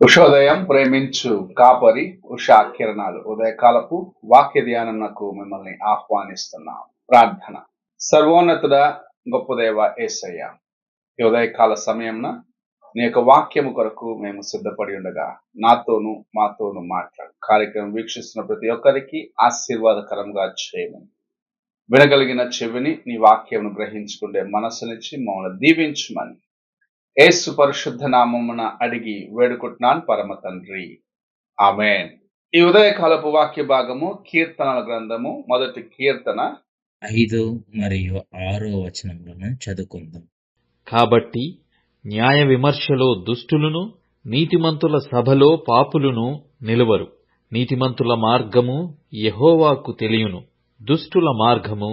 ఉషోదయం ప్రేమించు కాపరి ఉషా కిరణాలు ఉదయకాలపు వాక్య ధ్యానమునకు మిమ్మల్ని ఆహ్వానిస్తున్నాం. ప్రార్థన. సర్వోన్నతుడ గొప్ప దేవ యేసయ్య, ఈ ఉదయకాల సమయంన నీ యొక్క వాక్యము కొరకు మేము సిద్ధపడి ఉండగా నాతోను మాతోను మాట్లాడు. కార్యక్రమం వీక్షిస్తున్న ప్రతి ఒక్కరికి ఆశీర్వాదకరంగా చేయమని, వినగలిగిన చెవిని నీ వాక్యమును గ్రహించుకుంటే మనసునిచ్చి మమ్మల్ని దీవించమని యేసు పరిశుద్ధ నామమున అడిగి వేడుకుంటున్నాను పరమ తండ్రి, ఆమేన్. ఈ ఉదయకాలపు వాక్య భాగము కీర్తనల గ్రంథము మొదటి కీర్తన 5 మరియు 6 వచనములను చదువుకుందాం. కాబట్టి న్యాయ విమర్శలో దుష్టులను, నీతిమంతుల సభలో పాపులును నిలువరు. నీతిమంతుల మార్గము యెహోవాకు తెలియును, దుష్టుల మార్గము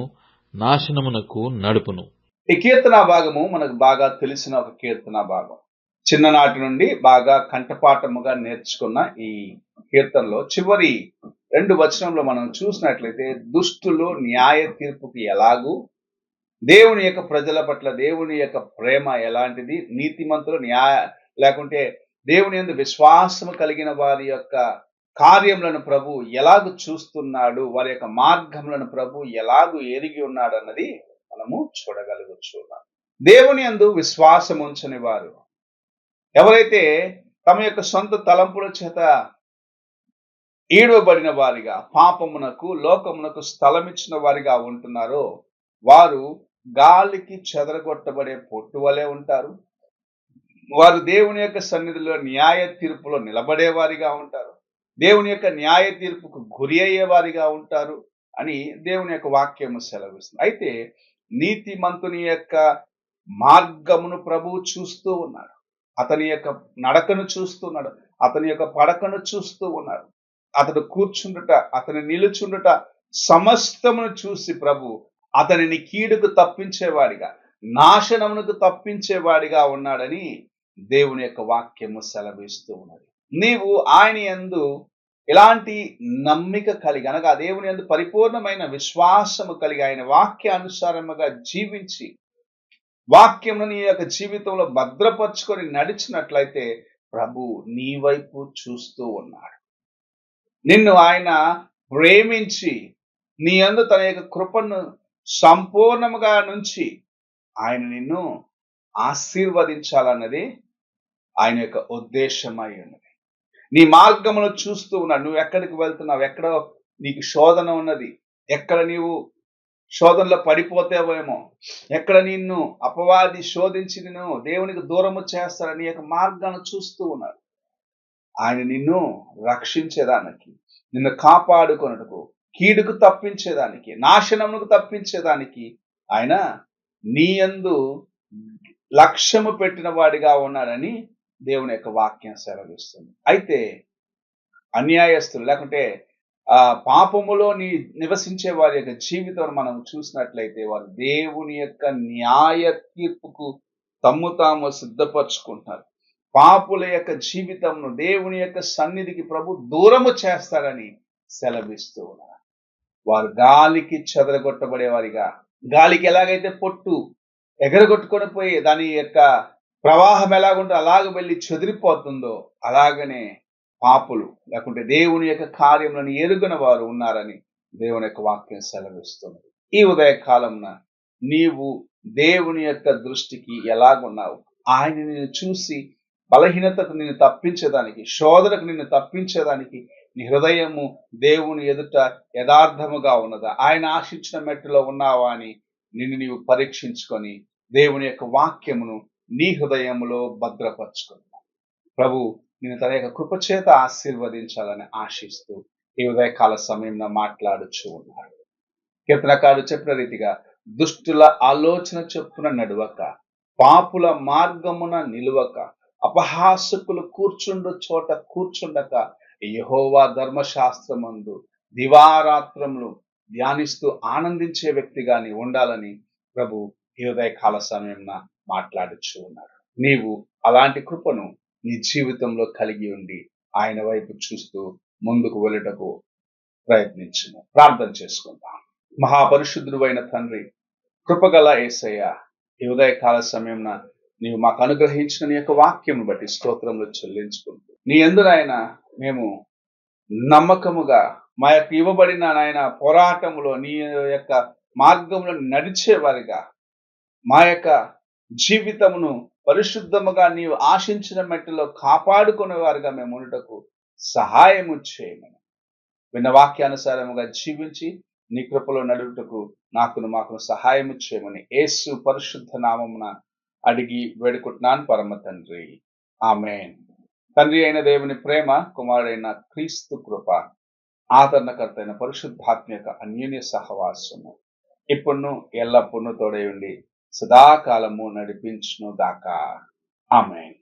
నాశనమునకు నడుపును. ఈ కీర్తన భాగము మనకు బాగా తెలిసిన ఒక కీర్తన భాగం. చిన్ననాటి నుండి బాగా కంఠపాఠముగా నేర్చుకున్న ఈ కీర్తనలో చివరి 2 వచనంలో మనం చూసినట్లయితే దుష్టులు న్యాయ తీర్పుకి ఎలాగూ, దేవుని యొక్క ప్రజల పట్ల దేవుని యొక్క ప్రేమ ఎలాంటిది, నీతిమంతులు లేకుంటే దేవుని యందు విశ్వాసము కలిగిన వారి యొక్క కార్యములను ప్రభు ఎలాగూ చూస్తున్నాడు, వారి యొక్క మార్గములను ప్రభు ఎలాగూ ఎరిగి ఉన్నాడు అన్నది మనము చూడగలుగుతున్నాం. దేవుని యందు విశ్వాసం ఉంచని వారు, ఎవరైతే తమ యొక్క సొంత తలంపుల చేత ఈడవబడిన వారిగా, పాపమునకు లోకమునకు స్థలమిచ్చిన వారిగా ఉంటున్నారో, వారు గాలికి చెదరగొట్టబడే పొట్టు వలె ఉంటారు. వారు దేవుని యొక్క సన్నిధిలో న్యాయ తీర్పులో నిలబడే వారిగా ఉంటారు. దేవుని యొక్క న్యాయ తీర్పుకు గురి అయ్యే వారిగా ఉంటారు అని దేవుని యొక్క వాక్యము సెలవిస్తుంది. అయితే నీతిమంతుని యొక్క మార్గమును ప్రభువు చూస్తూ ఉన్నాడు. అతని యొక్క నడకను చూస్తున్నాడు. అతని యొక్క పడకను చూస్తూ ఉన్నాడు. అతడు కూర్చుండుట, అతని నిలుచుండుట సమస్తమును చూసి ప్రభు అతనిని కీడుకు తప్పించేవాడిగా, నాశనమునకు తప్పించేవాడిగా ఉన్నాడని దేవుని యొక్క వాక్యము సెలవిస్తూ ఉన్నది. నీవు ఆయన యందు ఎలాంటి నమ్మిక కలిగి, అనగా దేవుని యందు పరిపూర్ణమైన విశ్వాసము కలిగి ఆయన వాక్యానుసారముగా జీవించి వాక్యమును నీ యొక్క జీవితంలో భద్రపరుచుకొని నడిచినట్లయితే ప్రభు నీ వైపు చూస్తూ ఉన్నాడు. నిన్ను ఆయన ప్రేమించి నీ యందు తన యొక్క కృపను సంపూర్ణముగా నుంచి ఆయన నిన్ను ఆశీర్వదించాలన్నది ఆయన యొక్క ఉద్దేశమై ఉన్నది. నీ మార్గమును చూస్తూ ఉన్నాడు. నువ్వు ఎక్కడికి వెళ్తున్నావు, ఎక్కడ నీకు శోధన ఉన్నది, ఎక్కడ నీవు శోధనలో పడిపోతావేమో, ఎక్కడ నిన్ను అపవాది శోధించి నిన్ను దేవునికి దూరము చేస్తాడని యొక్క మార్గాన్ని చూస్తూ ఉన్నాడు. ఆయన నిన్ను రక్షించేదానికి, నిన్ను కాపాడుకొనుటకు, కీడుకు తప్పించేదానికి, నాశనమునకు తప్పించేదానికి ఆయన నీ యందు లక్ష్యము పెట్టిన వాడిగా ఉన్నాడని దేవుని యొక్క వాక్యం సెలవిస్తుంది. అయితే అన్యాయస్తులు లేకుంటే పాపములో నివసించే వారి యొక్క జీవితం మనం చూసినట్లయితే వారు దేవుని యొక్క న్యాయ తీర్పుకు తమ్ము తాము సిద్ధపరచుకుంటారు. పాపుల యొక్క జీవితంను దేవుని యొక్క సన్నిధికి ప్రభు దూరము చేస్తాడని సెలవిస్తూ ఉన్నారు. వారు గాలికి చెదరగొట్టబడేవారిగా, గాలికి ఎలాగైతే పొట్టు ఎగరగొట్టుకొని పోయి దాని యొక్క ప్రవాహం ఎలాగుంటే అలాగ వెళ్ళి చెదిరిపోతుందో, అలాగనే పాపులు లేకుంటే దేవుని యొక్క కార్యములను ఎరుగని వారు ఉన్నారని దేవుని యొక్క వాక్యం సెలవిస్తుంది. ఈ ఉదయకాలంన నీవు దేవుని యొక్క దృష్టికి ఎలాగున్నావు? ఆయన నిన్ను చూసి బలహీనతకు నిన్ను తప్పించేదానికి, శోధనకు నిన్ను తప్పించేదానికి నీ హృదయము దేవుని ఎదుట యథార్థముగా ఉన్నదా, ఆయన ఆశించిన మెట్టులో ఉన్నావా అని నిన్ను నీవు పరీక్షించుకొని దేవుని యొక్క వాక్యమును నీ హృదయములో భద్రపరచుకున్నావు. ప్రభు నిన్ను తన యొక్క కృపచేత ఆశీర్వదించాలని ఆశిస్తూ ఈ ఉదయకాల సమయంలో మాట్లాడుచూ ఉన్నాడు. కీర్తనకారుడు చెప్పిన రీతిగా దుష్టుల ఆలోచన చొప్పున నడువక, పాపుల మార్గమున నిలువక, అపహాసకులు కూర్చుండు చోట కూర్చుండక, యెహోవా ధర్మశాస్త్రమందు దివారాత్రములు ధ్యానిస్తూ ఆనందించే వ్యక్తిగా నీ ఉండాలని ప్రభు ఈ ఉదయకాల సమయంలో మాట్లాడుచూ ఉన్నాడు. నీవు అలాంటి కృపను నీ జీవితంలో కలిగి ఉండి ఆయన వైపు చూస్తూ ముందుకు వెళ్ళటకు ప్రయత్నించును. ప్రార్థన చేసుకుందాం. మహాపరిశుద్ధుడు అయిన తండ్రి, కృపగల యేసయ్య, ఈ ఉదయకాల సమయంలో నీవు మాకు అనుగ్రహించిన నీ యొక్క వాక్యం బట్టి స్తోత్రములు చెల్లించుకుంటూ నీ యందు నాయన మేము నమ్మకముగా మా యొక్క ఇవ్వబడిన నాయన పోరాటములో నీ యొక్క మార్గంలో నడిచేవారిగా మా యొక్క జీవితమును పరిశుద్ధముగా నీవు ఆశించిన మెట్టులో కాపాడుకునేవారుగా మేము ఉండుటకు సహాయము చేయమని విన్న వాక్యానుసారముగా జీవించి నీ కృపలో నడుపుటకు మాకును సహాయము చేయమని యేసు పరిశుద్ధ నామమున అడిగి వేడుకుంటున్నాను పరమ తండ్రి. ఆమేన్. తండ్రి అయిన దేవుని ప్రేమ, కుమారుడైన క్రీస్తు కృప, ఆదరణకర్త అయిన పరిశుద్ధాత్మ యొక్క అన్యోన్య సహవాసము ఇప్పుడును ఎల్లప్పుడూ తోడై ఉండి సదాకాలము నడిపించును గాక. ఆమేన్.